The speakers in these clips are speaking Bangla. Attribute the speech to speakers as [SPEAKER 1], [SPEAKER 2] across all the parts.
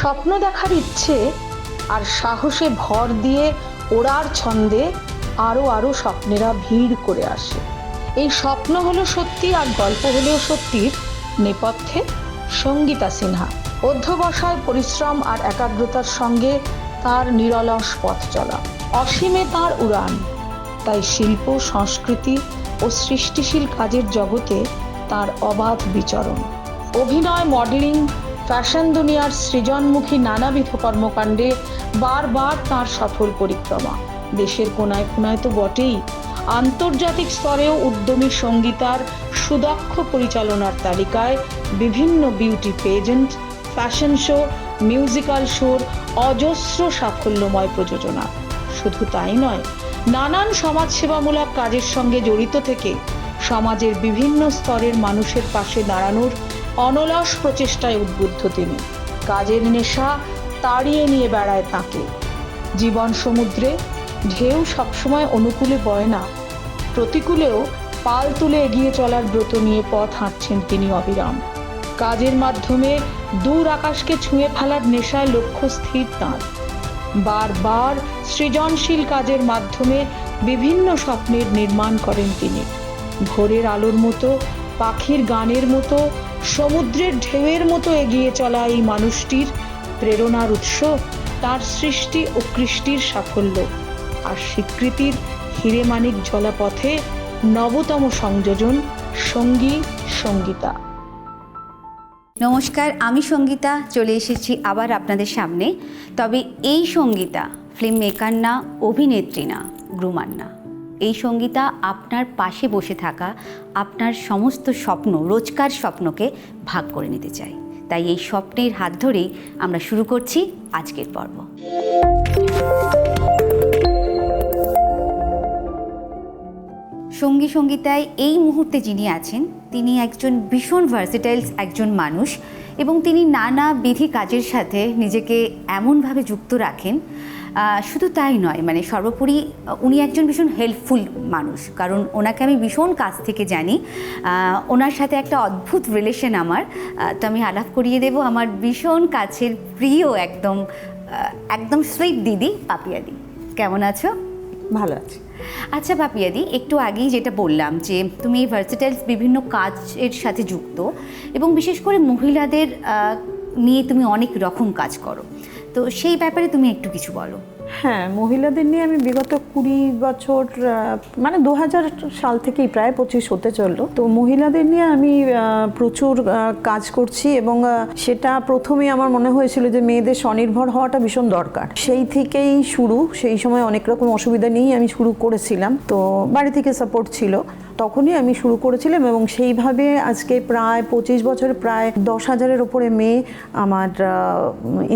[SPEAKER 1] স্বপ্ন দেখার ইচ্ছে আর সাহসে ভর দিয়ে ওড়ার ছন্দে আরো আরো স্বপ্নেরা ভিড় করে আসে। এই স্বপ্ন হলো সত্যি আর গল্প হলেও সত্যির নেপথ্যে সঙ্গীতা সিনহা। অধ্যবসায়, পরিশ্রম আর একাগ্রতার সঙ্গে তার নিরলস পথ চলা, অসীমে তার উড়ান। তাই শিল্প, সংস্কৃতি ও সৃষ্টিশীল কাজের জগতে তার অবাধ বিচরণ। অভিনয়, মডেলিং, ফ্যাশন দুনিয়ার সৃজনমুখী নানাবিধ কর্মকাণ্ডে বারবার তার সফল পরিক্রমা। দেশের কোনায় কোনায় তো বটেই, আন্তর্জাতিক স্তরেও উদ্যমী সঙ্গীতার সুদক্ষ পরিচালনার তালিকায় বিভিন্ন বিউটি পেজেন্ট, ফ্যাশন শো, মিউজিক্যাল শোর অজস্র সাফল্যময় প্রযোজনা। শুধু তাই নয়, নানান সমাজসেবামূলক কাজের সঙ্গে জড়িত থেকে সমাজের বিভিন্ন স্তরের মানুষের পাশে দাঁড়ানোর অনলস প্রচেষ্টায় উদ্বুদ্ধ তিনি। কাজের নেশা তাড়িয়ে নিয়ে বেড়ায় তাকে। জীবন সমুদ্রে ঢেউ সবসময় অনুকূলে বয় না, প্রতিকূলেও পাল তুলে এগিয়ে চলার ব্রত নিয়ে পথ হাঁটছেন তিনি অবিরাম। কাজের মাধ্যমে দূর আকাশকে ছুঁয়ে ফেলার নেশায় লক্ষ্য স্থির তাঁর। বারবার সৃজনশীল কাজের মাধ্যমে বিভিন্ন স্বপ্নের নির্মাণ করেন তিনি। ভোরের আলোর মতো, পাখির গানের মতো, সমুদ্রের ঢেউয়ের মতো এগিয়ে চলা এই মানুষটির প্রেরণার উৎস তার সৃষ্টি ও কৃষ্টির সাফল্য আর স্বীকৃতির হিরেমানিক জলাপথে নবতম সংযোজন সঙ্গী সঙ্গীতা।
[SPEAKER 2] নমস্কার, আমি সঙ্গীতা চলে এসেছি আবার আপনাদের সামনে। তবে এই সঙ্গীতা ফিল্ম মেকার না, অভিনেত্রী না, গ্রুমার না। এই সঙ্গীতা আপনার পাশে বসে থাকা আপনার সমস্ত স্বপ্ন, রোজকার স্বপ্নকে ভাগ করে নিতে চাই। তাই এই স্বপ্নের হাত ধরেই আমরা শুরু করছি আজকের পর্ব। সঙ্গী সঙ্গীতায় এই মুহূর্তে যিনি আছেন তিনি একজন ভীষণ ভার্সেটাইলস একজন মানুষ, এবং তিনি নানা বিধি কাজের সাথে নিজেকে এমনভাবে যুক্ত রাখেন। শুধু তাই নয়, মানে সর্বোপরি উনি একজন ভীষণ হেল্পফুল মানুষ, কারণ ওনাকে আমি ভীষণ কাছ থেকে জানি। ওনার সাথে একটা অদ্ভুত রিলেশন আমার। তো আমি আলাপ করিয়ে দেব আমার ভীষণ কাছের প্রিয় একদম একদম সুইট দিদি পাপিয়াদি। কেমন আছো?
[SPEAKER 3] ভালো আছি।
[SPEAKER 2] আচ্ছা পাপিয়াদি, একটু আগেই যেটা বললাম যে তুমি এই ভার্সেটাইলস বিভিন্ন কাজের সাথে যুক্ত, এবং বিশেষ করে মহিলাদের নিয়ে তুমি অনেক রকম কাজ করো, তো সেই ব্যাপারে তুমি একটু কিছু বলো।
[SPEAKER 3] হ্যাঁ, মহিলাদের নিয়ে আমি বিগত 20 বছর, মানে 2000 সাল থেকেই প্রায় 25 হতে চললো, তো মহিলাদের নিয়ে আমি প্রচুর কাজ করছি। এবং সেটা প্রথমে আমার মনে হয়েছিল যে মেয়েদের স্বনির্ভর হওয়াটা ভীষণ দরকার। সেই থেকেই শুরু। সেই সময় অনেক রকম অসুবিধা নিয়েই আমি শুরু করেছিলাম, তো বাড়ি থেকে সাপোর্ট ছিল, তখনই আমি শুরু করেছিলাম। এবং সেইভাবে আজকে প্রায় 25 বছরে প্রায় 10,000-এর ওপরে মেয়ে আমার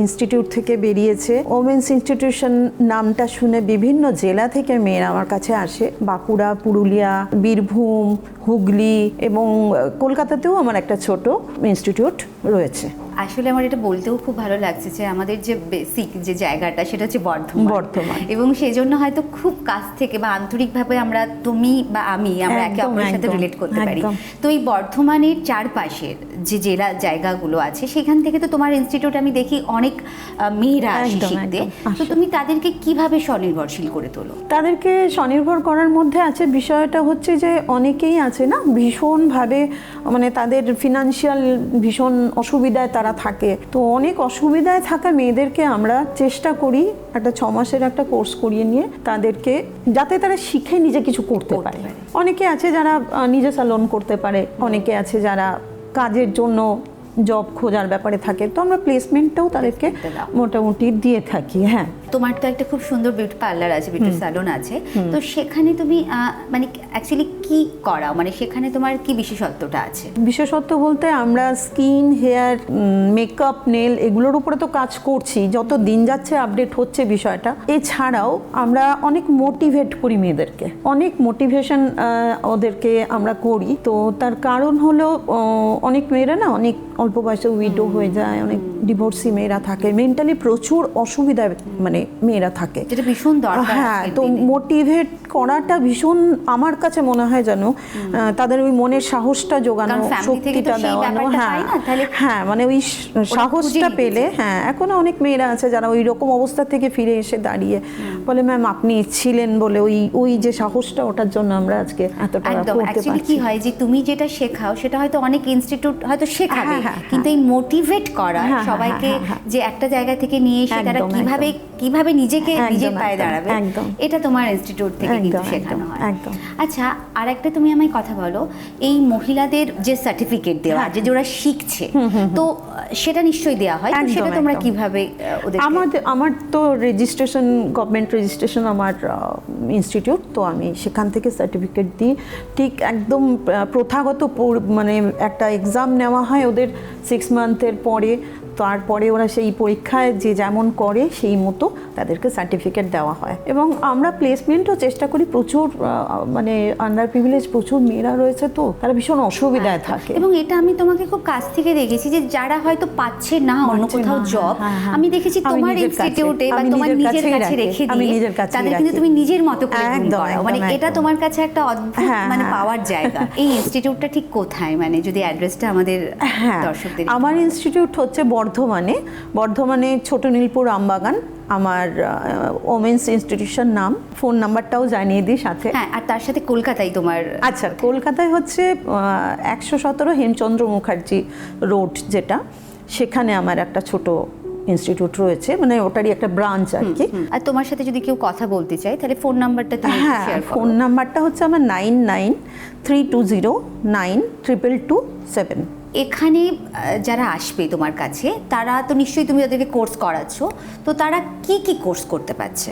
[SPEAKER 3] ইনস্টিটিউট থেকে বেরিয়েছে। ওমেন্স ইনস্টিটিউশন নামটা শুনে বিভিন্ন জেলা থেকে মেয়েরা আমার কাছে আসে। বাঁকুড়া, পুরুলিয়া, বীরভূম, হুগলি এবং কলকাতাতেও আমার একটা ছোট ইনস্টিটিউট রয়েছে।
[SPEAKER 2] আসলে আমার এটা বলতেও খুব ভালো লাগছে যে আমাদের যে বেসিক যে জায়গাটা সেটা হচ্ছে বর্ধমান, এবং সেই জন্য হয়তো খুব কাছ থেকে বা আন্তরিকভাবে আমরা, তুমি বা আমি, আমরা একে অপরের সাথে রিলেট করতে পারি। তো এই বর্ধমানের চারপাশের যে জেলা জায়গাগুলো আছে সেখান থেকে তো তোমার ইনস্টিটিউট আমি দেখি অনেক মেয়েরা আসে শিখতে। তো তুমি তাদেরকে কিভাবে স্বনির্ভরশীল করে তোলো?
[SPEAKER 3] তাদেরকে স্বনির্ভর করার মধ্যে আছে বিষয়টা হচ্ছে যে অনেকেই আছে না ভীষণভাবে, মানে তাদের ফিনান্সিয়াল ভীষণ অসুবিধায় তারা থাকে। তো অনেক অসুবিধায় থাকা মেয়েদেরকে আমরা চেষ্টা করি একটা 6 মাসের একটা কোর্স করিয়ে নিয়ে তাদেরকে, যাতে তারা শিখে নিজে কিছু করতে পারে। অনেকে আছে যারা নিজে স্যালন করতে পারে, অনেকে আছে যারা কাজের জন্য জব খোঁজার ব্যাপারে থাকে, তো আমরা প্লেসমেন্টটাও তাদেরকে মোটামুটি দিয়ে থাকি। হ্যাঁ,
[SPEAKER 2] তোমার তো একটা খুব সুন্দর বিউটি পার্লার আছে, বিউটি স্যালন আছে, তো সেখানে তুমি মানে অ্যাকচুয়ালি কি করাও, মানে সেখানে তোমার কি বিশেষত্বটা আছে?
[SPEAKER 3] বিশেষত্ব বলতে আমরা স্কিন, হেয়ার, মেকআপ, নেল এগুলোর উপরে তো কাজ করছি, যত দিন যাচ্ছে আপডেট হচ্ছে বিষয়টা। এছাড়াও আমরা অনেক মোটিভেট করি মেয়েদেরকে, অনেক মোটিভেশন ওদেরকে আমরা করি। তো তার কারণ হলো অনেক মেয়েরা না অনেক অল্প বয়সে উইডো হয়ে যায়, অনেক ডিভোর্সি মেয়েরা থাকে, মেন্টালি প্রচুর অসুবিধায় মানে মানে মেয়েরা থাকে,
[SPEAKER 2] যেটা ভীষণ দরকার
[SPEAKER 3] হ্যাঁ।
[SPEAKER 2] আজকের
[SPEAKER 3] তো
[SPEAKER 2] দিনে।
[SPEAKER 3] মোটিভেট করাটা ভীষণ আমার কাছে মনে হয় যেন তাদের ওই মনের সাহসটা জোগানো,
[SPEAKER 2] কারণ family থেকে তো
[SPEAKER 3] শক্তিটা
[SPEAKER 2] সেই
[SPEAKER 3] দেওয়ানো,
[SPEAKER 2] ব্যাপারটা
[SPEAKER 3] হ্যাঁ
[SPEAKER 2] পায় না, তাহলে
[SPEAKER 3] হ্যাঁ, মানে ওই সাহসটা
[SPEAKER 2] খুঁজে
[SPEAKER 3] পেলে, হ্যাঁ। এখনো অনেক মেয়েরা আছে যারা ওই রকম অবস্থা থেকে ফিরে এসে দাঁড়িয়ে বলে ম্যাম আপনি ছিলেন বলে ওই যে সাহসটা, ওটার জন্য আমরা আজকে এতটা
[SPEAKER 2] একদম।
[SPEAKER 3] করতে
[SPEAKER 2] অ্যাকচুয়ালি
[SPEAKER 3] পারছি।
[SPEAKER 2] কি হয় যে তুমি যেটা শেখাও সেটা হয়তো অনেক ইনস্টিটিউট হয়তো শেখাবে,
[SPEAKER 3] হ্যাঁ, হ্যাঁ,
[SPEAKER 2] কিন্তু এই মোটিভেট করা
[SPEAKER 3] হ্যাঁ,
[SPEAKER 2] সবাইকে
[SPEAKER 3] হ্যাঁ, হ্যাঁ।
[SPEAKER 2] যে একটা জায়গা থেকে নিয়ে এসে তারা
[SPEAKER 3] একদম,
[SPEAKER 2] কিভাবে নিজেকে
[SPEAKER 3] একদম,
[SPEAKER 2] নিজের পায়ে
[SPEAKER 3] একদম,
[SPEAKER 2] দাঁড়াবে,
[SPEAKER 3] একদম।
[SPEAKER 2] এটা তোমার ইনস্টিটিউট থেকে কিন্তু
[SPEAKER 3] একদম,
[SPEAKER 2] শেখানো
[SPEAKER 3] একদম,
[SPEAKER 2] হয়।
[SPEAKER 3] একদম।
[SPEAKER 2] আচ্ছা, আর একটা তুমি আমায় কথা বলো, এই মহিলাদের যে সার্টিফিকেট দেওয়া,
[SPEAKER 3] হ্যাঁ,
[SPEAKER 2] যে ওরা শিখছে, তো সেটা নিশ্চয়ই দেওয়া হয়, তো
[SPEAKER 3] একদম,
[SPEAKER 2] সেটা তোমরা
[SPEAKER 3] একদম।
[SPEAKER 2] কিভাবে ওদের
[SPEAKER 3] আমার তো রেজিস্ট্রেশন, গভর্নমেন্ট রেজিস্ট্রেশন আমার ইনস্টিটিউট, তো আমি সেখান থেকে সার্টিফিকেট দিই। ঠিক একদম প্রথাগত মানে একটা এক্সাম নেওয়া হয় ওদের 6 মান্থের পরে, তারপরে ওরা সেই পরীক্ষায় যে যেমন করে সেই মতো তাদেরকে সার্টিফিকেট দেওয়া হয়। এবং আমরা প্লেসমেন্টও চেষ্টা করি, প্রচুর মানে আন্ডার প্রিভিলেজ প্রচুর মেয়েরা রয়েছে, তো তারা ভীষণ অসুবিধায় থাকে।
[SPEAKER 2] এবং এটা আমি তোমাকে খুব কাছ থেকে দেখেছি যে যারা হয়তো পাচ্ছে না অন্য
[SPEAKER 3] পাচ্ছে
[SPEAKER 2] কোথাও
[SPEAKER 3] না,
[SPEAKER 2] জব,
[SPEAKER 3] হ্যাঁ, হ্যাঁ।
[SPEAKER 2] আমি দেখেছি
[SPEAKER 3] আমি
[SPEAKER 2] তোমার
[SPEAKER 3] নিজের কাছে-
[SPEAKER 2] ইনস্টিটিউটে বা
[SPEAKER 3] আমি
[SPEAKER 2] তোমার নিজের কাছে রেখে
[SPEAKER 3] আমি
[SPEAKER 2] দিয়ে
[SPEAKER 3] নিজের কাছেই
[SPEAKER 2] তাদের কিন্তু
[SPEAKER 3] রাখি।
[SPEAKER 2] তুমি নিজের মতো করে গুণ
[SPEAKER 3] একদম,
[SPEAKER 2] করাও,
[SPEAKER 3] একদম,
[SPEAKER 2] মানে এটা
[SPEAKER 3] একদম।
[SPEAKER 2] তোমার কাছে একটা অদ্ভুত
[SPEAKER 3] হ্যাঁ,
[SPEAKER 2] মানে
[SPEAKER 3] হ্যাঁ।
[SPEAKER 2] পাওয়ার জায়গা। এই ইনস্টিটিউটটা ঠিক কোথায়, মানে যদি অ্যাড্রেসটা আমাদের
[SPEAKER 3] হ্যাঁ,
[SPEAKER 2] দর্শকদের
[SPEAKER 3] আমার ইনস্টিটিউট হচ্ছে বর্ধমানে ছোট নীলপুর আমবাগান। আমার ওমেন্স ইনস্টিটিউশন নাম, ফোন নাম্বারটাও জানিয়ে দিই সাথে।
[SPEAKER 2] হ্যাঁ, আর তার সাথে কলকাতায় তোমার,
[SPEAKER 3] আচ্ছা, কলকাতায় হচ্ছে 117 হেমচন্দ্র মুখার্জি রোড, যেটা সেখানে আমার একটা ছোট ইনস্টিটিউট রয়েছে, মানে ওটারই একটা ব্রাঞ্চ আর কি।
[SPEAKER 2] আর তোমার সাথে যদি কেউ কথা বলতে চায় তাহলে ফোন নাম্বারটা তুমি
[SPEAKER 3] হ্যাঁ,
[SPEAKER 2] শেয়ার করো।
[SPEAKER 3] ফোন নাম্বারটা হচ্ছে আমার 9932092227।
[SPEAKER 2] এখানে যারা আসবে তোমার কাছে, তারা তো নিশ্চয়ই তুমি তাদেরকে কোর্স করাচ্ছ, তো তারা কি কি কোর্স করতে পারছে?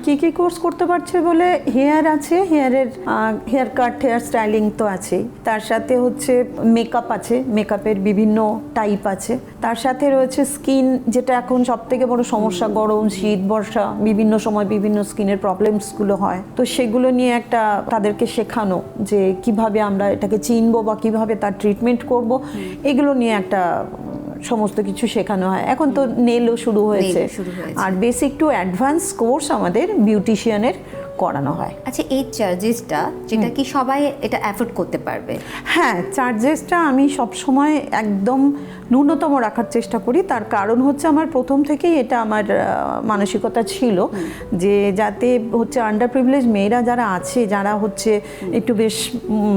[SPEAKER 3] কি কোর্স করতে পারছে বলে, হেয়ার আছে, হেয়ার কাট, হেয়ার স্টাইলিং তো আছেই, তার সাথে হচ্ছে মেকআপ আছে, মেকআপের বিভিন্ন টাইপ আছে, তার সাথে রয়েছে স্কিন, যেটা এখন সবথেকে বড় সমস্যা, গরম শীত বর্ষা বিভিন্ন সময় বিভিন্ন স্কিনের প্রবলেমসগুলো হয়, তো সেগুলো নিয়ে একটা তাদেরকে শেখানো যে কিভাবে আমরা এটাকে চিনবো বা কিভাবে তার ট্রিটমেন্ট করব, এগুলো নিয়ে একটা সমস্ত কিছু শেখানো হয়। এখন তো নেলও শুরু হয়েছে, আর বেসিক টু অ্যাডভান্স কোর্স আমাদের বিউটিশিয়ানের করানো হয়।
[SPEAKER 2] আচ্ছা, এই চার্জেসটা যেটা কি সবাই এটা অ্যাফোর্ড করতে পারবে?
[SPEAKER 3] হ্যাঁ, চার্জেসটা আমি সবসময় একদম ন্যূনতম রাখার চেষ্টা করি। তার কারণ হচ্ছে আমার প্রথম থেকেই এটা আমার মানসিকতা ছিল যে যাতে হচ্ছে আন্ডার প্রিভিলেজ মেয়েরা যারা আছে, যারা হচ্ছে একটু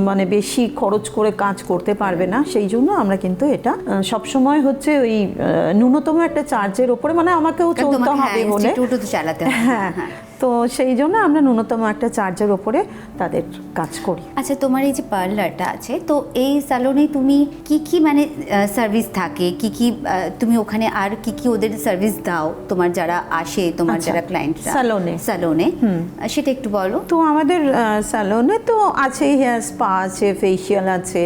[SPEAKER 3] মানে বেশি খরচ করে কাজ করতে পারবে না, সেই জন্য আমরা কিন্তু এটা সবসময় হচ্ছে ওই ন্যূনতম একটা চার্জের ওপরে, মানে আমাকেও চলতে হবে বলে,
[SPEAKER 2] চালাতে হবে।
[SPEAKER 3] হ্যাঁ, তো সেই জন্য আমরা ন্যূনতম একটা চার্জের ওপরে তাদের কাজ করি।
[SPEAKER 2] আচ্ছা, তোমার এই যে পার্লারটা আছে, তো এই স্যালনে তুমি কি কি মানে সার্ভিস থাকে, কি কি তুমি ওখানে আর কি কি ওদের সার্ভিস দাও তোমার যারা আসে, তোমার যারা ক্লায়েন্টরা স্যালনে, সেটা একটু বলো।
[SPEAKER 3] তো আমাদের স্যালনে তো আছে, হেয়ার স্পা আছে, ফেসিয়াল আছে,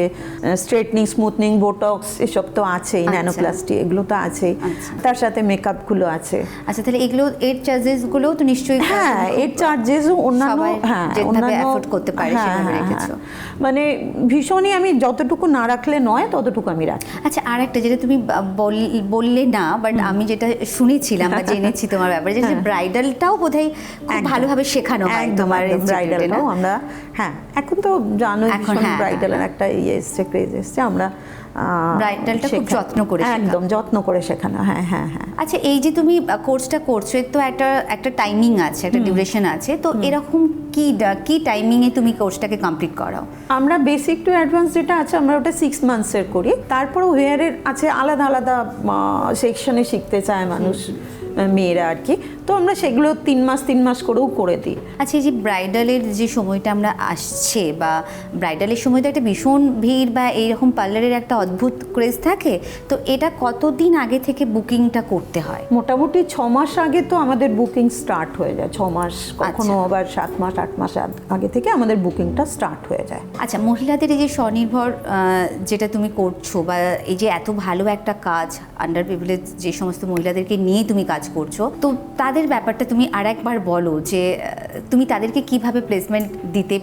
[SPEAKER 3] স্ট্রেটনিং, স্মুথনিং, বোটক্স, এসব তো আছেই, ন্যানোপ্লাস্টি, এগুলো তো আছেই, তার সাথে মেকআপগুলো আছে।
[SPEAKER 2] আচ্ছা, তাহলে এগুলো এর চার্জেসগুলোও তো নিশ্চয়ই,
[SPEAKER 3] হ্যাঁ, এর চার্জেসও অন্যান্য, হ্যাঁ,
[SPEAKER 2] যেভাবে অ্যাফোর্ড করতে পারে সেভাবে রেখেছো,
[SPEAKER 3] মানে ভীষণই আমি যতটুকু না রাখলে নয় ততটুকু আমি রাখি।
[SPEAKER 2] আচ্ছা, আর একটা যেটা তুমি বললে না, বাট আমি যেটা শুনেছিলাম বা জেনেছি তোমার ব্যাপারে, যে ব্রাইডালটাও বোধহয় খুব ভালোভাবে শেখানো হয় তোমার
[SPEAKER 3] ব্রাইডালটাও আমরা, হ্যাঁ, এখন তো জানোই ব্রাইডালের একটা ক্রেজ এসছে, আমরা
[SPEAKER 2] ব্রাইডালটা খুব যত্ন করে,
[SPEAKER 3] একদম যত্ন করে শেখানো। হ্যাঁ, হ্যাঁ, হ্যাঁ।
[SPEAKER 2] আচ্ছা, এই যে তুমি কোর্সটা করছো, এর তো একটা টাইমিং আছে, একটা ডিউরেশন আছে, তো এরকম কি টাইমিংয়ে তুমি কোর্সটাকে কমপ্লিট করাও?
[SPEAKER 3] আমরা বেসিক টু অ্যাডভান্স যেটা আছে আমরা ওটা 6 মান্থসের করি। তারপরেও হেয়ারের আছে আলাদা আলাদা সেকশনে শিখতে চায় মানুষ, মেয়েরা আর কি, তো আমরা সেগুলো 3 মাস করেও করে দিই।
[SPEAKER 2] আচ্ছা, এই যে ব্রাইডালের যে সময়টা আমরা আসছে, বা ব্রাইডালের সময় তো একটা ভীষণ ভিড় বা এইরকম পার্লারের একটা অদ্ভুত ক্রেজ থাকে, তো এটা কতদিন আগে থেকে বুকিংটা করতে হয়?
[SPEAKER 3] মোটামুটি 6 মাস আগে তো আমাদের বুকিং স্টার্ট হয়ে যায়, 6 মাস, কখনো আবার 7 মাস 8 মাস আগে থেকে আমাদের বুকিংটা স্টার্ট হয়ে যায়।
[SPEAKER 2] আচ্ছা, মহিলাদের এই যে স্বনির্ভর যেটা তুমি করছো, বা এই যে এত ভালো একটা কাজ, আন্ডার প্রিভিলেজ যে সমস্ত মহিলাদেরকে নিয়ে তুমি কাজ করছো, তো তাদের ব্যাপারটা তুমি আরেকবার বলো, যে তুমি তাদেরকে কিভাবে প্লেসমেন্ট দিতে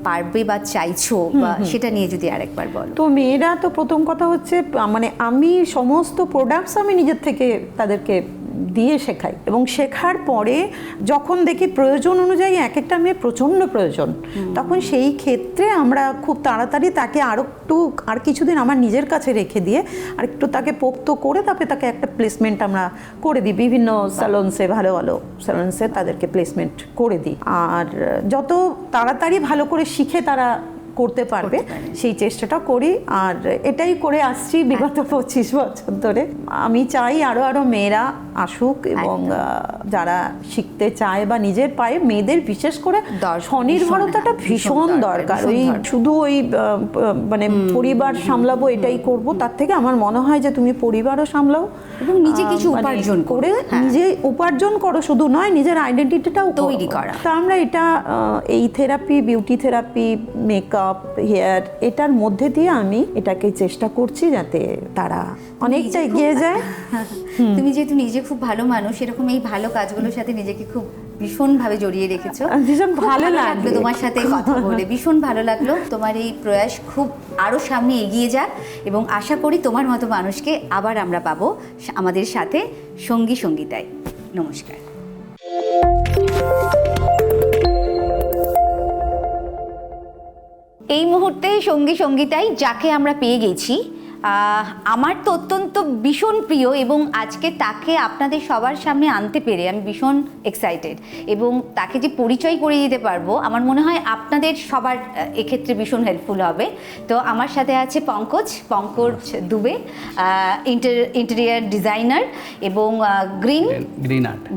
[SPEAKER 2] পারবে বা চাইছো, বা সেটা নিয়ে যদি আরেকবার বলো।
[SPEAKER 3] তো মেয়েরা তো প্রথম কথা হচ্ছে, মানে আমি সমস্ত প্রোডাক্টস আমি নিজের থেকে তাদেরকে দিয়ে শেখাই, এবং শেখার পরে যখন দেখি প্রয়োজন অনুযায়ী এক একটা মেয়ে প্রচণ্ড প্রয়োজন, তখন সেই ক্ষেত্রে আমরা খুব তাড়াতাড়ি তাকে আর কিছুদিন আমার নিজের কাছে রেখে দিয়ে আর একটু তাকে পোক্ত করে তারপরে তাকে একটা প্লেসমেন্ট আমরা করে দিই, বিভিন্ন স্যালন্সে, ভালো ভালো স্যালন্সে তাদেরকে প্লেসমেন্ট করে দিই। আর যত তাড়াতাড়ি ভালো করে শিখে তারা করতে পারবে সেই চেষ্টাটা করি, আর এটাই করে আসছি বিগত 25 বছর ধরে। আমি চাই আরো মেয়েরা আসুক, এবং যারা শিখতে চায় বা নিজের পায়ে, মেয়েদের বিশেষ করে স্বনির্ভরতাটা ভীষণ দরকার। ওই শুধু ওই মানে পরিবার সামলাবো এটাই করব, তার থেকে আমার মনে হয় যে তুমি পরিবারও সামলাও
[SPEAKER 2] এবং নিজে কিছু উপার্জন
[SPEAKER 3] করে, নিজে উপার্জন করো, শুধু নয় নিজের আইডেন্টিটিটাও
[SPEAKER 2] তৈরি করা।
[SPEAKER 3] তা আমরা এটা এই therapy, beauty therapy, makeup, hair, এটার মধ্যে দিয়ে আমি এটাকে চেষ্টা করছি যাতে তারা অনেকটা এগিয়ে যায়।
[SPEAKER 2] তুমি যেহেতু নিজে খুব ভালো মানুষ, এরকম এই ভালো কাজগুলোর সাথে নিজেকে খুব ভীষণভাবে জড়িয়ে রেখেছো।
[SPEAKER 3] ভীষণ ভালো লাগলো
[SPEAKER 2] তোমার সাথে কথা বলে, ভীষণ ভালো লাগলো। তোমার এই প্রয়াস খুব আরো সামনে এগিয়ে যাক, এবং আশা করি তোমার মতো মানুষকে আবার আমরা পাবো আমাদের সাথে সঙ্গী সঙ্গীতায়। নমস্কার। এই মুহূর্তে সঙ্গী সঙ্গীতায় যাকে আমরা পেয়ে গেছি, আমার তো অত্যন্ত ভীষণ প্রিয়, এবং আজকে তাকে আপনাদের সবার সামনে আনতে পেরে আমি ভীষণ এক্সাইটেড, এবং তাকে যে পরিচয় করিয়ে দিতে পারবো আমার মনে হয় আপনাদের সবার এক্ষেত্রে ভীষণ হেল্পফুল হবে। তো আমার সাথে আছে পঙ্কজ দুবে, ইন্টেরিয়ার ডিজাইনার এবং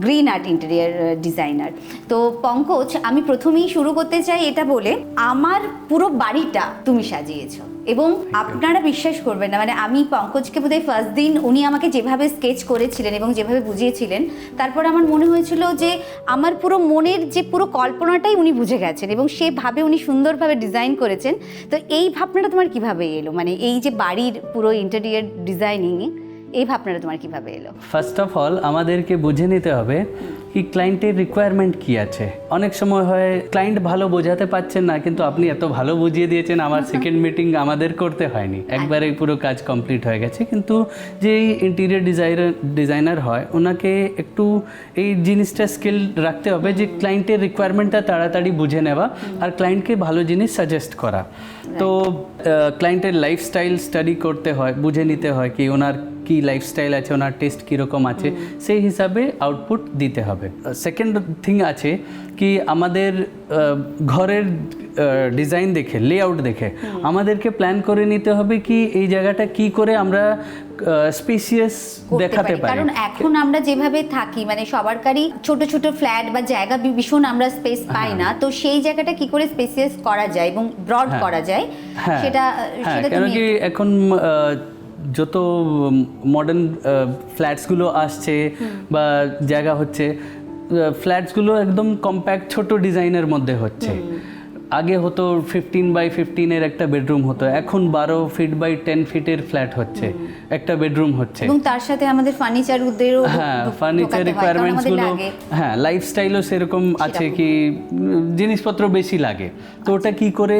[SPEAKER 2] গ্রিন আর্ট ইন্টেরিয়ার ডিজাইনার। তো পঙ্কজ, আমি প্রথমেই শুরু করতে চাই এটা বলে, আমার পুরো বাড়িটা তুমি সাজিয়েছো, এবং আপনারা বিশ্বাস করবেন না, মানে আমি পঙ্কজকে বোধহয় ফার্স্ট দিন উনি আমাকে যেভাবে স্কেচ করেছিলেন এবং যেভাবে বুঝিয়েছিলেন, তারপর আমার মনে হয়েছিল যে আমার পুরো মনের যে পুরো কল্পনাটাই উনি বুঝে গেছেন, এবং সেভাবে উনি সুন্দরভাবে ডিজাইন করেছেন। তো এই ভাবনাটা তোমার কিভাবে এলো, মানে এই যে বাড়ির পুরো ইন্টেরিয়ার ডিজাইনিং, এই ভাবনাটা তোমার কিভাবে এলো?
[SPEAKER 4] ফার্স্ট অফ অল আমাদেরকে বুঝে নিতে হবে কি ক্লায়েন্টের রিকোয়ারমেন্ট কি আছে। অনেক সময় হয় ক্লায়েন্ট ভালো বোঝাতে পারছেন না, কিন্তু আপনি এত ভালো বুঝিয়ে দিয়েছেন আমার সেকেন্ড মিটিং আমাদের করতে হয়নি, একবারে পুরো কাজ কমপ্লিট হয়ে গেছে। কিন্তু যে ইন্টেরিয়ার ডিজাইনার হয় ওনাকে একটু এই জিনিসটা স্কিল রাখতে হবে যে ক্লায়েন্টের রিকোয়ারমেন্টটা তাড়াতাড়ি বুঝে নেওয়া আর ক্লায়েন্টকে ভালো জিনিস সাজেস্ট করা। তো ক্লায়েন্টের লাইফস্টাইল স্টাডি করতে হয়, বুঝে নিতে হয় কি ওনার কি লাইফস্টাইল আছে, ওনার টেস্ট কীরকম আছে, সেই হিসাবে আউটপুট দিতে হবে। সেকেন্ড থিং আছে কি আমাদের ঘরের ডিজাইন দেখে, লেআউট দেখে আমাদেরকে প্ল্যান করে নিতে হবে কি এই জায়গাটা কি করে আমরা স্পেসিয়াস দেখাতে পারি।
[SPEAKER 2] কারণ এখন আমরা যেভাবে থাকি, মানে সবারই ছোট ছোট ফ্ল্যাট বা জায়গা ভীষণ আমরা স্পেস পাই না, তো সেই জায়গাটা কি করে স্পেসিয়াস করা যায় এবং ব্রড করা যায় সেটা
[SPEAKER 4] কেন কি এখন যত মডার্ন ফ্ল্যাটসগুলো আসছে বা জায়গা হচ্ছে, ফ্ল্যাটসগুলো একদম কম্প্যাক্ট ছোট ডিজাইনের মধ্যে হচ্ছে। আগে হতো 15x15 একটা বেডরুম হতো, এখন 12 ফিট বাই 10 ফিটের ফ্ল্যাট হচ্ছে, একটা বেডরুম হচ্ছে।
[SPEAKER 2] এবং তার সাথে আমাদের ফার্নিচারদেরও,
[SPEAKER 4] হ্যাঁ, ফার্নিচার রিকোয়ারমেন্টসগুলো, হ্যাঁ, লাইফস্টাইলও সেরকম আছে কি জিনিসপত্র বেশি লাগে। তো ওটা কি করে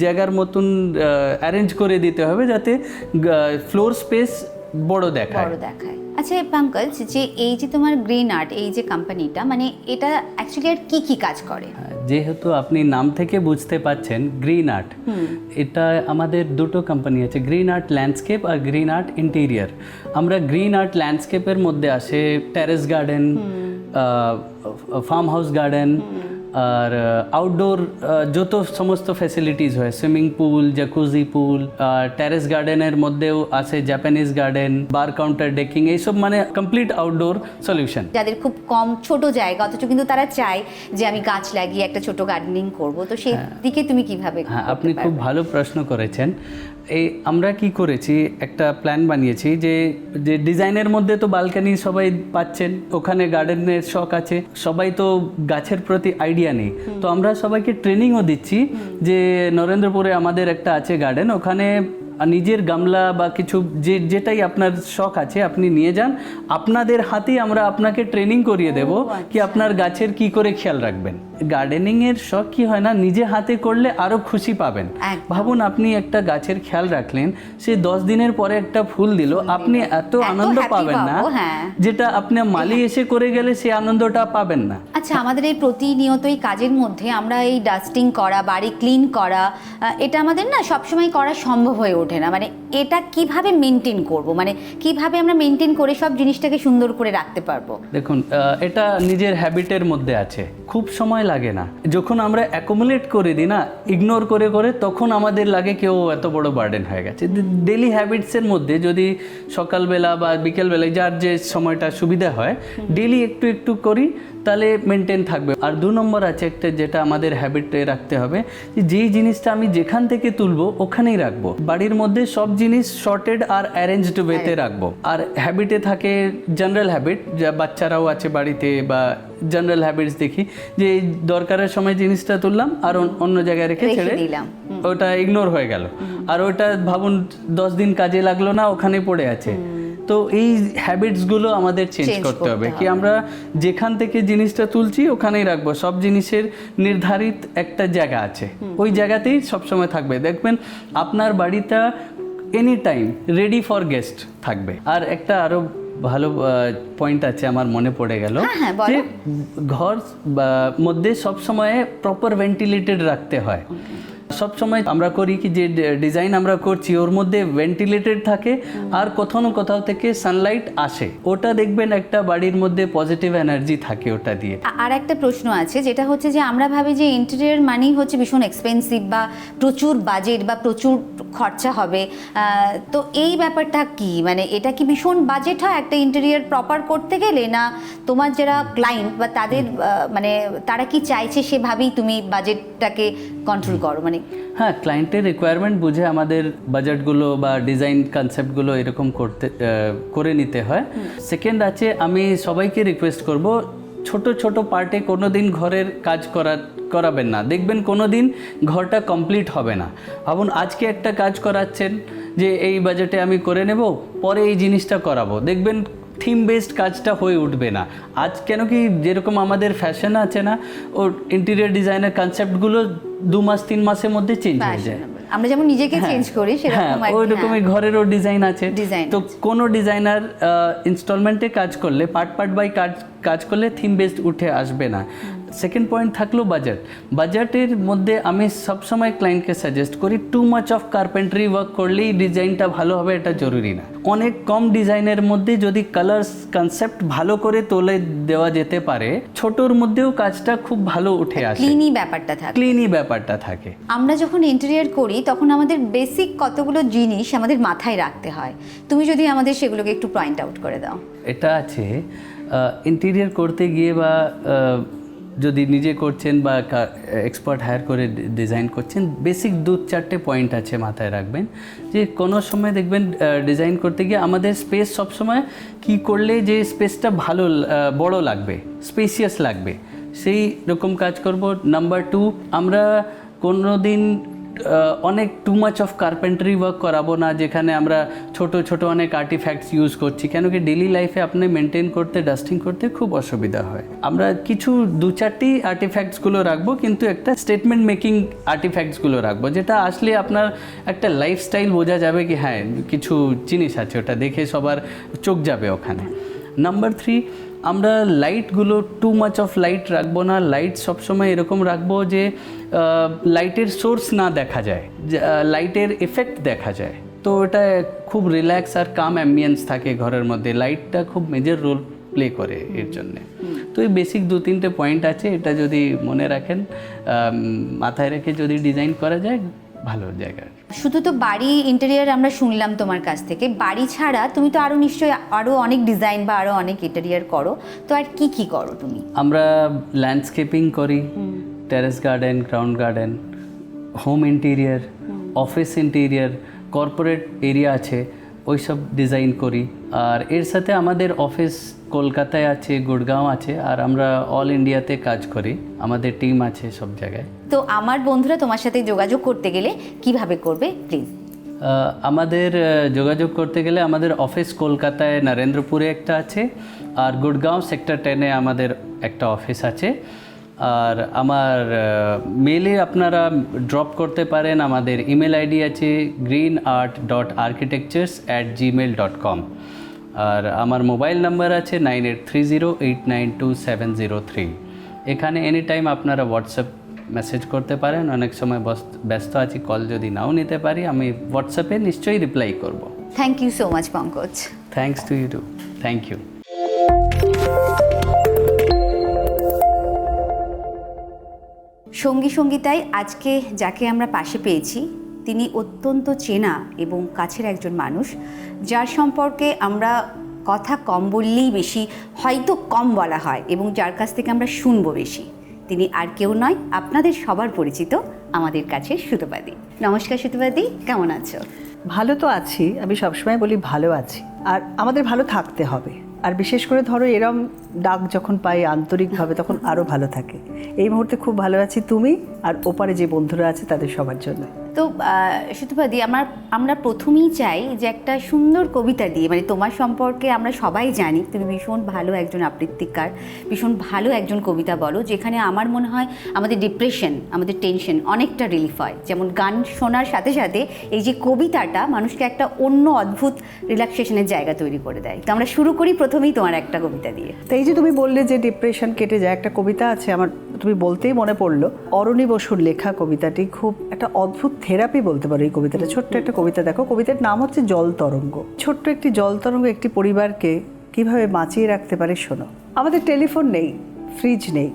[SPEAKER 4] জায়গার মতন অ্যারেঞ্জ করে দিতে হবে যাতে ফ্লোর স্পেস বড় দেখায়।
[SPEAKER 2] আচ্ছা পঙ্কজ, যে এই যে তোমার গ্রিন আর্ট এই যে কোম্পানিটা, মানে এটা অ্যাকচুয়ালি আর কি কাজ করে?
[SPEAKER 4] যেহেতু আপনি নাম থেকে বুঝতে পাচ্ছেন গ্রিন আর্ট, এটা আমাদের দুটো কোম্পানি আছে, গ্রিন আর্ট ল্যান্ডস্কেপ আর গ্রিন আর্ট ইন্টেরিয়ার। আমরা গ্রিন আর্ট ল্যান্ডস্কেপের মধ্যে আসে terrace garden, farm house garden, আর আউটডোর যত সমস্ত ফ্যাসিলিটিস হয়, swimming pool, jacuzzi pool, terrace গার্ডেনের মধ্যেও আছে Japanese garden, bar counter, decking, এইসব মানে কমপ্লিট আউটডোর সলিউশন।
[SPEAKER 2] যাদের খুব কম ছোট জায়গা অথচ কিন্তু তারা চায় যে আমি গাছ লাগিয়ে একটা ছোট গার্ডেনিং করব, তো সেই দিকে তুমি কিভাবে?
[SPEAKER 4] হ্যাঁ, আপনি খুব ভালো প্রশ্ন করেছেন। আমরা কি করেছি, একটা প্ল্যান বানিয়েছি যে ডিজাইনের মধ্যে তো বালকানি সবাই পাচ্ছেন, ওখানে গার্ডেনের শখ আছে, সবাই তো গাছের প্রতি আইডিয়া নেই। তো আমরা সবাইকে ট্রেনিংও দিচ্ছি যে নরেন্দ্রপুরে আমাদের একটা আছে গার্ডেন, ওখানে নিজের গামলা বা কিছু যেটাই আপনার শখ আছে আপনি নিয়ে যান, আপনাদের হাতেই আমরা আপনাকে ট্রেনিং করিয়ে দেব কি আপনার গাছের কি করে খেয়াল রাখবেন। গার্ডেনিংয়ের শখ কি হয় না, নিজে হাতে করলে আরও খুশি পাবেন। ভাবুন আপনি একটা গাছের খেয়াল রাখলেন, সে 10 দিনের পরে একটা ফুল দিল, আপনি এত আনন্দ পাবেন না, যেটা আপনার মালি এসে করে গেলে সে আনন্দটা পাবেন না।
[SPEAKER 2] আচ্ছা, আমাদের এই প্রতিনিয়ত এই কাজের মধ্যে আমরা এই ডাস্টিং করা, বাড়ি ক্লিন করা, এটা আমাদের না সবসময় করা সম্ভব হয়ে ওঠে না। মানে এটা কিভাবে মেনটেন করব, মানে কিভাবে আমরা মেনটেন করে সব জিনিসটাকে সুন্দর করে রাখতে পারবো?
[SPEAKER 4] দেখুন, এটা নিজের হ্যাবিটের মধ্যে আছে, খুব সময় লাগে না। যখন আমরা অ্যাকুমুলেট করে দিই না, ইগনোর করে করে, তখন আমাদের লাগে কেউ এত বড় বার্ডেন হয়ে গেছে। ডেলি হ্যাবিটসের মধ্যে যদি সকালবেলা বা বিকেলবেলায় যার যে সময়টা সুবিধা হয় ডেলি একটু একটু করি, তাহলে মেনটেন থাকবে। আর 2 নম্বর আছে একটা, যেটা আমাদের হ্যাবিটে রাখতে হবে, যে যেই জিনিসটা আমি যেখান থেকে তুলবো ওখানেই রাখবো। বাড়ির মধ্যে সব জিনিস শর্টেড আর অ্যারেঞ্জড ওয়েতে রাখবো। আর হ্যাবিটে থাকে জেনারেল হ্যাবিট, যা বাচ্চারাও আছে বাড়িতে, বা জেনারেল হ্যাবিটস দেখি যে এই দরকারের সময় জিনিসটা তুললাম আর অন্য জায়গায় রেখে ছেড়ে
[SPEAKER 2] দিলাম,
[SPEAKER 4] ওটা ইগনোর হয়ে গেল, আর ওটা ভাবুন 10 দিন কাজে লাগলো না, ওখানে পড়ে আছে। তো এই হ্যাবিটসগুলো আমাদের চেঞ্জ করতে হবে, কি আমরা যেখান থেকে জিনিসটা তুলছি ওখানেই রাখবো। সব জিনিসের নির্ধারিত একটা জায়গা আছে, ওই জায়গাতেই সবসময় থাকবে। দেখবেন আপনার বাড়িটা any time ready for guest থাকবে। আর একটা আরো ভালো পয়েন্ট আছে আমার মনে পড়ে গেল, যে ঘর মধ্যে সবসময় প্রপার ভেন্টিলেটেড রাখতে হয়। সবসময় আমরা করি কি, যে ডিজাইন আমরা করছি ওর মধ্যে ভেন্টিলেটেড থাকে আর কোথাও না কোথাও থেকে সানলাইট আসে, ওটা দেখবেন একটা বাড়ির মধ্যে পজিটিভ এনার্জি থাকে ওটা দিয়ে।
[SPEAKER 2] আর একটা প্রশ্ন আছে, যেটা হচ্ছে যে আমরা ভাবি যে ইন্টেরিয়র মানেই হচ্ছে ভীষণ এক্সপেন্সিভ বা প্রচুর বাজেট বা প্রচুর খরচা হবে। তো এই ব্যাপারটা কি, মানে এটা কি ভীষণ বাজেট হয় একটা ইন্টেরিয়র প্রপার করতে গেলে, না তোমার যারা ক্লায়েন্ট বা তাদের মানে তারা কি চাইছে সেভাবেই তুমি বাজেটটাকে কন্ট্রোল করো? মানে
[SPEAKER 4] হ্যাঁ, ক্লায়েন্টের রিকোয়ারমেন্ট বুঝে আমাদের বাজেটগুলো বা ডিজাইন কনসেপ্টগুলো এরকম করে নিতে হয়। সেকেন্ড আছে, আমি সবাইকে রিকোয়েস্ট করব, ছোট ছোট পার্টে কোনো দিন ঘরের কাজ করাবেন না। দেখবেন কোনো দিন ঘরটা কমপ্লিট হবে না। ভাবুন আজকে একটা কাজ করাচ্ছেন যে এই বাজেটে আমি করে নেব, পরে এই জিনিসটা করাবো, দেখবেন থিম বেসড কাজটা হয়ে উঠবে না। আজ কেন কি, যেরকম আমাদের ফ্যাশন আছে না, ও ইন্টেরিয়র ডিজাইনের কনসেপ্টগুলো 2 মাস 3 মাসের মধ্যে চেঞ্জ হয়ে যায়।
[SPEAKER 2] আমরা যেমন নিজেকে চেঞ্জ করি সেরকম
[SPEAKER 4] ওই রকমই ঘরেরও ডিজাইন আছে। তো কোনো ডিজাইনার ইনস্টলমেন্টে কাজ করলে, পার্ট বাই কাজ করলে থিম বেসড উঠে আসবে না। সেকেন্ড পয়েন্ট থাকলো বাজেটের মধ্যে আমি সবসময় ক্লায়েন্টকে সাজেস্ট করি, too much of carpentry work করলেই ডিজাইনটা ভালো হবে এটা জরুরি না। অনেক কম ডিজাইনের মধ্যে যদি কালার্স কনসেপ্ট ভালো করে তোলে দেওয়া যেতে পারে, ছোটর মধ্যেও কাজটা খুব ভালো উঠে আসে, ক্লিনি ব্যাপারটা থাকে।
[SPEAKER 2] আমরা যখন ইন্টেরিয়র করি তখন আমাদের বেসিক কতগুলো জিনিস আমাদের মাথায় রাখতে হয়, তুমি যদি আমাদের সেগুলোকে একটু পয়েন্ট আউট করে দাও।
[SPEAKER 4] এটা আছে, ইন্টেরিয়র করতে গিয়ে বা যদি নিজে করছেন বা এক্সপার্ট হায়ার করে ডিজাইন করছেন, বেসিক 2-4টে পয়েন্ট আছে মাথায় রাখবেন। যে কোনো সময় দেখবেন ডিজাইন করতে গিয়ে আমাদের স্পেস সবসময় কি করলে যে স্পেসটা ভালো বড় লাগবে, স্পেসিয়াস লাগবে, সেই রকম কাজ করব। নাম্বার 2, আমরা কোনো দিন অনেক too much of carpentry work করাবো না, যেখানে আমরা ছোট ছোট অনেক আর্টিফ্যাক্টস ইউজ করছি। কেন কি ডেইলি লাইফে আপনি মেনটেন করতে, ডাস্টিং করতে খুব অসুবিধা হয়। আমরা কিছু 2-4টি আর্টিফ্যাক্টসগুলো রাখবো, কিন্তু একটা স্টেটমেন্ট মেকিং আর্টিফ্যাক্টসগুলো রাখবো, যেটা আসলে আপনার একটা লাইফস্টাইল বোঝা যাবে কি হ্যাঁ কিছু জিনিস আছে, ওটা দেখে সবার চোখ যাবে ওখানে। নাম্বার 3, আমরা লাইটগুলো টু মাচ অফ লাইট রাখবো না। লাইট সবসময় এরকম রাখবো যে লাইটের সোর্স না দেখা যায়, লাইটের এফেক্ট দেখা যায়। তো এটা খুব রিল্যাক্স আর কাম অ্যাম্বিয়েন্স থাকে ঘরের মধ্যে, লাইটটা খুব মেজর রোল প্লে করে এর জন্যে। তো এই বেসিক 2-3টে পয়েন্ট আছে, এটা যদি মনে রাখেন, মাথায় রেখে যদি ডিজাইন করা যায়, ভালো জায়গা।
[SPEAKER 2] শুধু তো বাড়ি ইন্টেরিয়র আমরা শুনলাম তোমার কাছ থেকে, বাড়ি ছাড়া তুমি তো আরো নিশ্চয়ই আরো অনেক ডিজাইন বা আরো অনেক ইন্টেরিয়র করো, তো আর কি কি করো তুমি?
[SPEAKER 4] আমরা ল্যান্ডস্কেপিং করি, terrace garden, ground garden, home interior, office interior, corporate area আছে ওইসব ডিজাইন করি। আর এর সাথে আমাদের অফিস কলকাতায় আছে, গুড়গাঁও আছে, আর আমরা অল ইন্ডিয়াতে কাজ করি, আমাদের টিম আছে সব জায়গায়।
[SPEAKER 2] তো আমার বন্ধুরা তোমার সাথে যোগাযোগ করতে গেলে কিভাবে করবে প্লিজ?
[SPEAKER 4] আমাদের যোগাযোগ করতে গেলে আমাদের অফিস কলকাতায় নরেন্দ্রপুরে একটা আছে, আর গুড়গাঁও সেক্টর 10-এ আমাদের একটা অফিস আছে। আর আমার মেলে আপনারা ড্রপ করতে পারেন। আমাদের ইমেল আইডি আছে greenart.architectures@gmail.com। আর আমার মোবাইল নাম্বার আছে 9830892703। এখানে এনি টাইম আপনারা হোয়াটসঅ্যাপ মেসেজ করতে পারেন। অনেক সময় ব্যস্ত আছি, কল যদি নাও নিতে পারি, আমি হোয়াটসঅ্যাপে নিশ্চয়ই রিপ্লাই করব।
[SPEAKER 2] Thank you so much Pankaj.
[SPEAKER 4] Thanks to you too. Thank you.
[SPEAKER 2] সঙ্গী সঙ্গীতায় আজকে যাকে আমরা পাশে পেয়েছি তিনি অত্যন্ত চেনা এবং কাছের একজন মানুষ, যার সম্পর্কে আমরা কথা কম বললেই বেশি, হয়তো কম বলা হয়, এবং যার কাছ থেকে আমরা শুনবো বেশি। তিনি আর কেউ নয়, আপনাদের সবার পরিচিত আমাদের কাছে সুতপাদি। নমস্কার সুতপাদি, কেমন আছো?
[SPEAKER 5] ভালো তো আছি, আমি সবসময় বলি ভালো আছি, আর আমাদের ভালো থাকতে হবে। আর বিশেষ করে ধরো এরম ডাক যখন পাই আন্তরিকভাবে, তখন আরও ভালো থাকে। এই মুহূর্তে খুব ভালো আছি, তুমি আর ওপারে যে বন্ধুরা আছে তাদের সবার জন্য।
[SPEAKER 2] তো সুতপাদি, আমরা প্রথমেই চাই যে একটা সুন্দর কবিতা দিয়ে, মানে তোমার সম্পর্কে আমরা সবাই জানি তুমি ভীষণ ভালো একজন আবৃত্তিকার, ভীষণ ভালো একজন কবিতা বলো, যেখানে আমার মনে হয় আমাদের ডিপ্রেশন, আমাদের টেনশন অনেকটা রিলিফ হয়। যেমন গান শোনার সাথে সাথে এই যে কবিতাটা মানুষকে একটা অন্য অদ্ভুত রিল্যাক্সেশনের জায়গা তৈরি করে দেয়। তো আমরা শুরু করি প্রথমেই তোমার একটা কবিতা দিয়ে।
[SPEAKER 5] তো এই যে তুমি বললে যে ডিপ্রেশন কেটে যায়, একটা কবিতা আছে আমার, তুমি বলতেই মনে পড়লো, অরণি বসুর লেখা কবিতাটি খুব একটা অদ্ভুত থেরাপি বলতে পারো এই কবিতাটা। ছোট্ট একটা কবিতা, দেখো কবিতার নাম হচ্ছে জল তরঙ্গ। ছোট্ট একটি জল তরঙ্গ একটি পরিবারকে কিভাবে বাঁচিয়ে রাখতে পারে শোনো। আমাদের টেলিফোন নেই, ফ্রিজ নেই,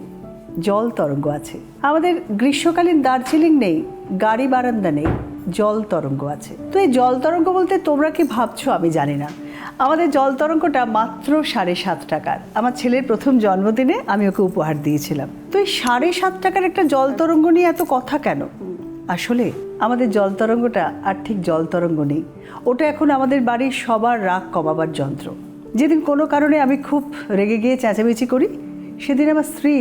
[SPEAKER 5] জল তরঙ্গ আছে। আমাদের গ্রীষ্মকালীন দার্জিলিং নেই, গাড়ি বারান্দা নেই, জল তরঙ্গ আছে। তো এই জল তরঙ্গ বলতে তোমরা কি ভাবছো আমি জানি না, আমাদের জল তরঙ্গটা মাত্র 7.5 টাকার। আমার ছেলের প্রথম জন্মদিনে আমি ওকে উপহার দিয়েছিলাম। তো এই 7.5 টাকার একটা জল তরঙ্গ নিয়ে এত কথা কেন? আসলে আমাদের জল তরঙ্গটা আর ঠিক জল তরঙ্গ নেই, ওটা এখন আমাদের বাড়ির সবার রাগ কমাবার যন্ত্র। যেদিন কোনো কারণে আমি খুব রেগে গিয়ে চেঁচামেচি করি, সেদিন আমার স্ত্রী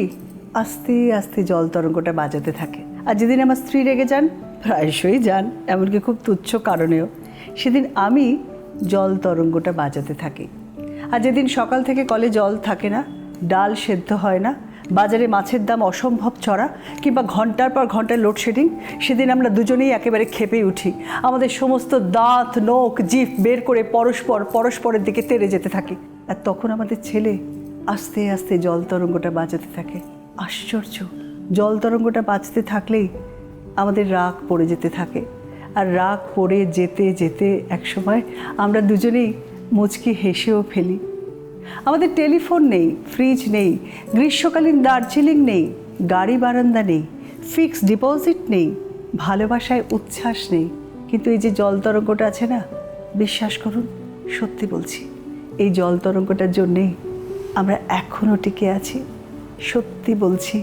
[SPEAKER 5] আস্তে আস্তে জল তরঙ্গটা বাজাতে থাকে। আর যেদিন আমার স্ত্রী রেগে যান, প্রায়শই যান, এমনকি খুব তুচ্ছ কারণেও, সেদিন আমি জল তরঙ্গটা বাজাতে থাকি। আর যেদিন সকাল থেকে কলে জল থাকে না, ডাল সেদ্ধ হয় না, বাজারে মাছের দাম অসম্ভব চড়া, কিংবা ঘন্টার পর ঘন্টা লোডশেডিং, সেদিন আমরা দুজনেই একেবারে ক্ষেপে উঠি। আমাদের সমস্ত দাঁত, নখ, জিভ বের করে পরস্পরের দিকে তেড়ে যেতে থাকি। আর তখন আমাদের ছেলে আস্তে আস্তে জল তরঙ্গটা বাজাতে থাকে। আশ্চর্য, জল তরঙ্গটা বাজতে থাকলেই আমাদের রাগ পড়ে যেতে থাকে। আর রাগ পড়ে যেতে যেতে একসময় আমরা দুজনেই মুচকি হেসেও ফেলি। আমাদের টেলিফোন নেই, ফ্রিজ নেই, গ্রীষ্মকালীন দার্জিলিং নেই, গাড়ি বারান্দা নেই, ফিক্সড ডিপোজিট নেই, ভালোবাসায় উচ্ছ্বাস নেই, কিন্তু এই যে জল তরঙ্গটা আছে না, বিশ্বাস করুন, সত্যি বলছি, এই জল তরঙ্গটার জন্যেই আমরা এখনও টিকে আছি। সত্যি বলছি,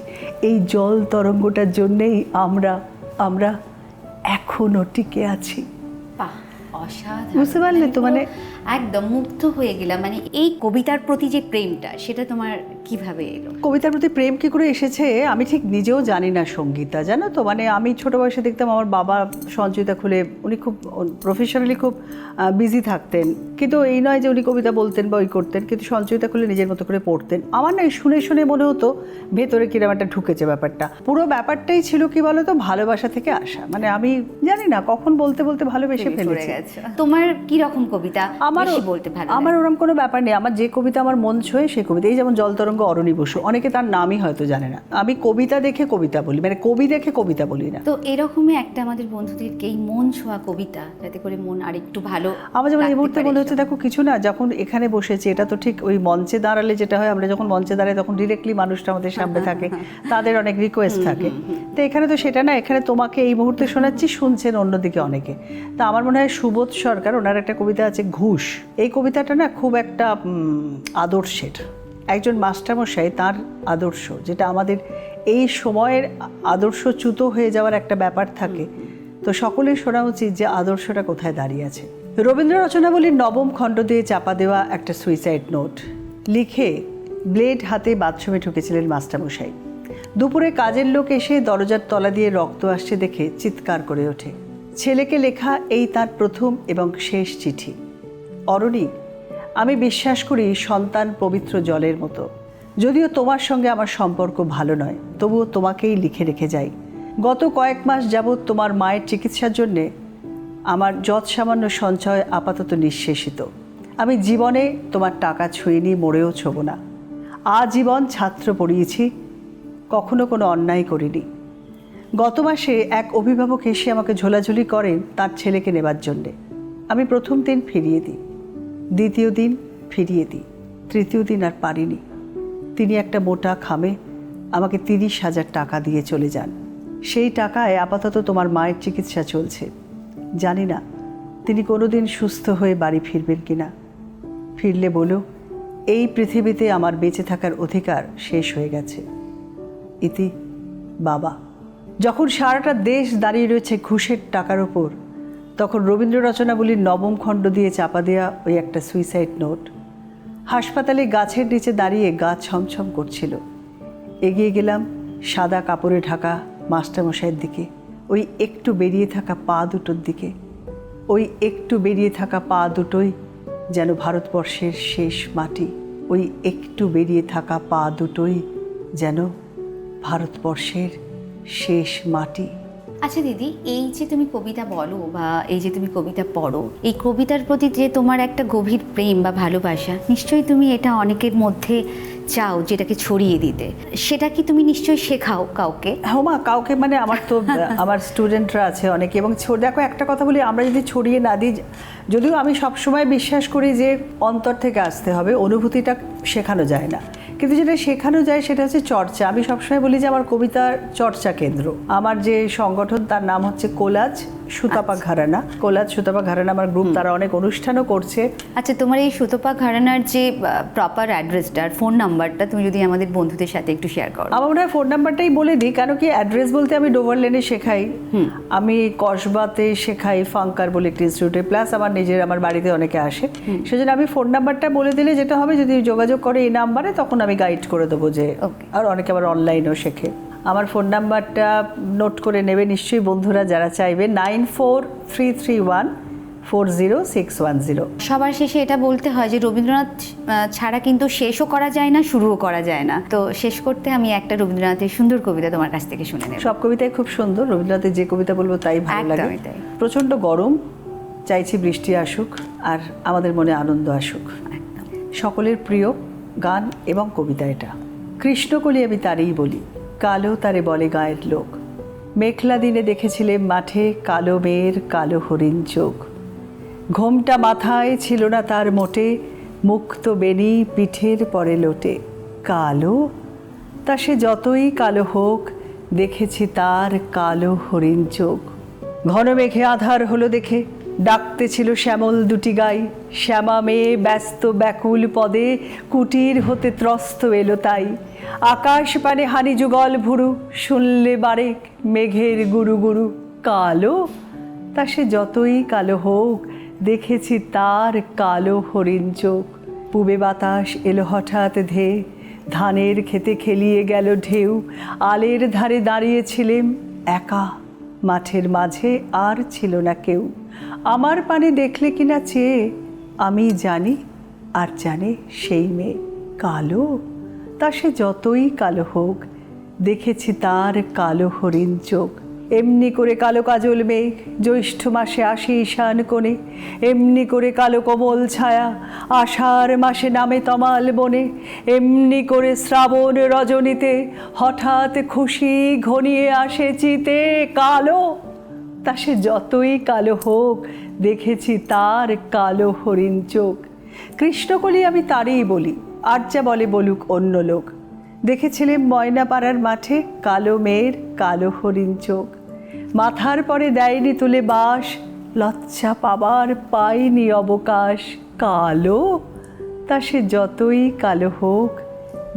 [SPEAKER 5] এই জল তরঙ্গটার জন্যেই আমরা এখনও টিকে আছি।
[SPEAKER 2] বাহ, অসাধারণ।
[SPEAKER 5] বুঝতে পারলে তো? মানে
[SPEAKER 2] একদম মুগ্ধ হয়ে গেলাম। মানে এই কবিতার প্রতি যে প্রেমটা, সেটা তোমার কিভাবে এলো?
[SPEAKER 5] কবিতার প্রতি প্রেম কী করে এসেছে আমি ঠিক নিজেও জানি না সঙ্গীতা, জানো তো। মানে আমি ছোটো বয়সে দেখতাম আমার বাবা সঞ্চয়িতা খুলে, উনি খুব প্রফেশনালি খুব বিজি থাকতেন, কিন্তু এই নয় যে উনি কবিতা বলতেন বা ওই করতেন, কিন্তু সঞ্চয়িতা খুলে নিজের মতো করে পড়তেন। আমার না শুনে শুনে মনে হতো ভেতরে কিরকম একটা ঢুকেছে ব্যাপারটা। পুরো ব্যাপারটাই ছিল কি বলো তো, ভালোবাসা থেকে আসা। মানে আমি জানি না কখন বলতে বলতে ভালোবেসে ফেলেছি।
[SPEAKER 2] তোমার কি রকম কবিতা বলতে ভালো?
[SPEAKER 5] আমার ওরকম কোনো ব্যাপার নেই, আমার যে কবিতা আমার মন ছোঁয় সেই কবিতা। এই যেমন জল তরঙ্গ, অরণি বসু, অনেকে তার নামই হয়তো জানে না। আমি কবিতা দেখে কবিতা বলি, মানে কবি দেখে কবিতা বলি না।
[SPEAKER 2] তো এরকমই একটা আমাদের বন্ধুদেরকে এই মন ছোঁয়া কবিতা, যাতে করে মন আরেকটু ভালো।
[SPEAKER 5] আমার যেমন এই মুহূর্তে মনে হচ্ছে, দেখো কিছু না, যখন এখানে বসেছি, এটা তো ঠিক ওই মঞ্চে দাঁড়ালে যেটা হয়, আমরা যখন মঞ্চে দাঁড়াই তখন ডিরেক্টলি মানুষটা আমাদের সামনে থাকে, তাদের অনেক রিকোয়েস্ট থাকে। তো এখানে তো সেটা না, এখানে তোমাকে এই মুহূর্তে শোনাচ্ছি, শুনছেন অন্যদিকে অনেকে। তা আমার মনে হয় সুবোধ সরকার, ওনার একটা কবিতা আছে ঘুষ। এই কবিতাটা না খুব একটা আদর্শের, একজন মাস্টারমশাই তার আদর্শ, যেটা আমাদের এই সময়ের আদর্শচ্যুত হয়ে যাওয়ার একটা ব্যাপার থাকে। তো সকলের শোনা উচিত যে আদর্শটা কোথায় দাঁড়িয়ে আছে। রবীন্দ্র রচনাবলীর 9ম খণ্ড দিয়ে চাপা দেওয়া একটা সুইসাইড নোট লিখে ব্লেড হাতে বাথরুমে ঢুকেছিলেন মাস্টারমশাই। দুপুরে কাজের লোক এসে দরজার তলা দিয়ে রক্ত আসছে দেখে চিৎকার করে ওঠে, ছেলেকে লেখা এই তার প্রথম এবং শেষ চিঠি। অরণি, আমি বিশ্বাস করি সন্তান পবিত্র জলের মতো। যদিও তোমার সঙ্গে আমার সম্পর্ক ভালো নয়, তবুও তোমাকেই লিখে রেখে যাই। গত কয়েক মাস যাবৎ তোমার মায়ের চিকিৎসার জন্যে আমার যৎসামান্য সঞ্চয় আপাতত নিঃশেষিত। আমি জীবনে তোমার টাকা ছুঁইনি, মরেও ছোব না। আজীবন ছাত্র পড়িয়েছি, কখনো কোনো অন্যায় করিনি। গত মাসে এক অভিভাবক এসে আমাকে ঝোলাঝুলি করেন তার ছেলেকে নেবার জন্যে। আমি প্রথম দিন ফিরিয়ে দিই, দ্বিতীয় দিন ফিরিয়ে দিই, তৃতীয় দিন আর পারিনি। তিনি একটা মোটা খামে আমাকে 30,000 টাকা দিয়ে চলে যান। সেই টাকায় আপাতত তোমার মায়ের চিকিৎসা চলছে। জানি না তিনি কোনোদিন সুস্থ হয়ে বাড়ি ফিরবেন কিনা। ফিরলে বলো, এই পৃথিবীতে আমার বেঁচে থাকার অধিকার শেষ হয়ে গেছে। ইতি, বাবা। যখন সারাটা দেশ দাঁড়িয়ে রয়েছে ঘুষের টাকার ওপর, তখন রবীন্দ্র রচনাবলীর 9ম খণ্ড দিয়ে চাপা দেওয়া ওই একটা সুইসাইড নোট হাসপাতালে গাছের নিচে দাঁড়িয়ে গা ছমছম করছিল। এগিয়ে গেলাম সাদা কাপড়ে ঢাকা মাস্টারমশাইয়ের দিকে, ওই একটু বেরিয়ে থাকা পা দুটোর দিকে। ওই একটু বেরিয়ে থাকা পা দুটোই যেন ভারতবর্ষের শেষ মাটি। ওই একটু বেরিয়ে থাকা পা দুটোই যেন ভারতবর্ষের শেষ মাটি।
[SPEAKER 2] আচ্ছা দিদি, এই যে তুমি কবিতা বলো বা এই যে তুমি কবিতা পড়ো, এই কবিতার প্রতি যে তোমার একটা গভীর প্রেম বা ভালোবাসা, নিশ্চয়ই তুমি এটা অনেকের মধ্যে চাও যেটাকে ছড়িয়ে দিতে। সেটা কি তুমি নিশ্চয়ই শেখাও কাউকে?
[SPEAKER 5] হ্যাঁ মা, কাউকে মানে আমার তো আমার স্টুডেন্টরা আছে অনেকে, এবং দেখো একটা কথা বলি, আমরা যদি ছড়িয়ে না দিই, যদিও আমি সবসময় বিশ্বাস করি যে অন্তর থেকে আসতে হবে, অনুভূতিটা শেখানো যায় না, কিন্তু যেটা শেখানো যায় সেটা হচ্ছে চর্চা। আমি সবসময় বলি যে আমার কবিতার চর্চা কেন্দ্র। আমার যে সংগঠন তার নাম হচ্ছে কোলাজ সুতপা ঘরানা। কোলাজ সুতপা ঘরানা আমার গ্রুপ, তারা অনেক অনুষ্ঠানও করছে।
[SPEAKER 2] আচ্ছা, তোমার এই সুতপা ঘরানার যে প্রপার অ্যাড্রেসটা, ফোন নাম্বারটা তুমি যদি আমাদের বন্ধুদের সাথে একটু শেয়ার করো।
[SPEAKER 5] আমার মনে হয় ফোন নাম্বারটাই বলে দিই, কেন কি অ্যাড্রেস বলতে আমি ডোভার লেনে শেখাই, আমি কসবাতে শেখাই ফাঙ্কার বলে একটা ইনস্টিটিউটে, প্লাস আমার বাড়িতে অনেকে আসে। সেজন্য আমি ফোন নাম্বারটা বলে দিলে যেটা হবে, যদি যোগাযোগ করে এই নাম্বারে, তখন আমি গাইড করে দেবো যে, আর অনেকে আবার অনলাইনেও শেখে। আমার ফোন নাম্বারটা নোট করে নেবে নিশ্চয়ই বন্ধুরা যারা চাইবে, 9433140610।
[SPEAKER 2] সবার শেষে এটা বলতে হয় যে রবীন্দ্রনাথ ছাড়া কিন্তু শেষও করা যায় না, শুরুও করা যায় না। তো শেষ করতে আমি একটা রবীন্দ্রনাথের সুন্দর কবিতা তোমার কাছ থেকে শুনে নেব।
[SPEAKER 5] সব কবিতাই খুব সুন্দর, রবীন্দ্রনাথের যে কবিতা বলবো তাই ভালো লাগে।
[SPEAKER 2] একদমই তাই।
[SPEAKER 5] প্রচণ্ড গরম, চাইছি বৃষ্টি আসুক আর আমাদের মনে আনন্দ আসুক। সকলের প্রিয় গান এবং কবিতা এটা। কৃষ্ণকলি আমি তারই বলি, কালো তারে বলে গায়ের লোক। মেঘলা দিনে দেখেছিলে মাঠে কালো মেয়ের কালো হরিণ চোখ। ঘোমটা মাথায় ছিল না তার মোটে, মুক্ত বেনি পিঠের পরে লোটে। কালো তা সে যতই কালো হোক, দেখেছি তার কালো হরিণ চোখ। ঘন মেঘে আধার হলো দেখে, ডাকতে ছিল শ্যামল দুটি গাই। শ্যামা মেয়ে ব্যস্ত ব্যাকুল পদে, কুটির হতে ত্রস্ত এলো তাই। আকাশ পানে হানি যুগল ভুরু, শুনলে বারেক মেঘের গুরু গুরু। কালো তা সে যতই কালো হোক, দেখেছি তার কালো হরিণ চোখ। পূবে বাতাস এলো হঠাৎ ধেয়ে, ধানের খেতে খেলিয়ে গেল ঢেউ। আলের ধারে দাঁড়িয়েছিলেম একা, মাঠের মাঝে আর ছিল না কেউ। আমার পানে দেখলে কিনা চেয়ে, আমি জানি আর জানে সেই মেয়ে। কালো তা সে যতই কালো হোক, দেখেছি তার কালো হরিণ চোখ। এমনি করে কালো কাজল মেঘ জ্যৈষ্ঠ মাসে আসে ঈশান কোণে। এমনি করে কালো কোমল ছায়া আষাঢ় মাসে নামে তমাল বনে। এমনি করে শ্রাবণ রজনীতে হঠাৎ খুশি ঘনিয়ে আসে চিতে। কালো তা সে যতই কালো হোক, দেখেছি তার কালো হরিণ চোখ। কৃষ্ণকলি আমি তারই বলি, আর যা বলে বলুক অন্য লোক। দেখেছিলেন ময়নাপাড়ার মাঠে কালো মেয়ের কালো হরিণ চোখ। মাথার পরে দেয়নি তুলে বাস, লজ্জা পাবার পাইনি অবকাশ। কালো তা সে যতই কালো হোক,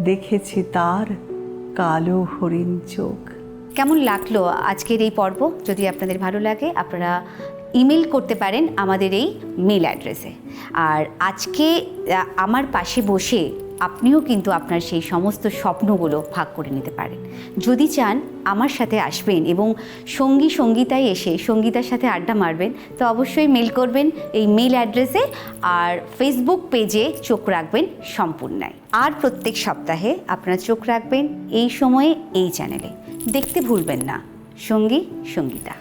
[SPEAKER 5] দেখেছি তার কালো হরিণ চোখ।
[SPEAKER 2] কেমন লাগলো আজকের এই পর্ব? যদি আপনাদের ভালো লাগে, আপনারা ইমেল করতে পারেন আমাদের এই মেল অ্যাড্রেসে। আর আজকে আমার পাশে বসে আপনিও কিন্তু আপনার সেই সমস্ত স্বপ্নগুলো ভাগ করে নিতে পারেন। যদি চান আমার সাথে আসবেন এবং সঙ্গী সঙ্গীতায় এসে সঙ্গীতার সাথে আড্ডা মারবেন, তো অবশ্যই মেল করবেন এই মেল অ্যাড্রেসে, আর ফেসবুক পেজে চোখ রাখবেন সম্পূর্ণায়। আর প্রত্যেক সপ্তাহে আপনারা চোখ রাখবেন এই সময়ে এই চ্যানেলে। দেখতে ভুলবেন না সঙ্গী সঙ্গীতা।